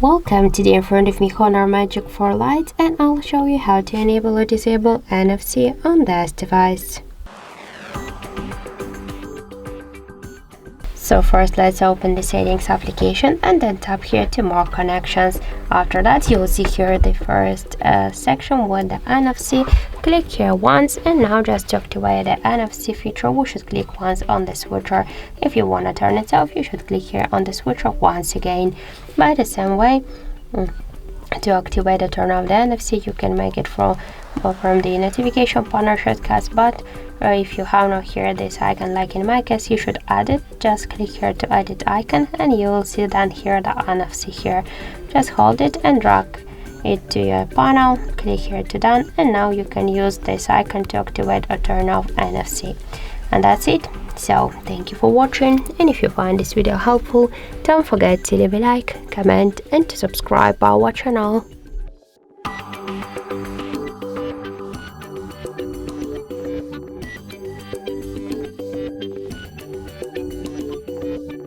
Welcome. Today in front of me corner Magic4 Lite, and I'll show you how to enable or disable NFC on this device. So first let's open the settings application and then tap here to mark connections. After that you'll see here the first section with the NFC. Click here once, and now just to activate the NFC feature we should click once on the switcher. If you want to turn it off you should click here on the switcher once again. By the same way, to activate the turn off the NFC you can make it from the notification panel shortcuts, but if you have not here this icon like in my case, you should add it. Just click here to edit icon and you will see then here the NFC here. Just hold it and drag it to your panel, click here to done, and now you can use this icon to activate or turn off NFC. And that's it. So thank you for watching, and if you find this video helpful, don't forget to leave a like, comment and to subscribe our channel.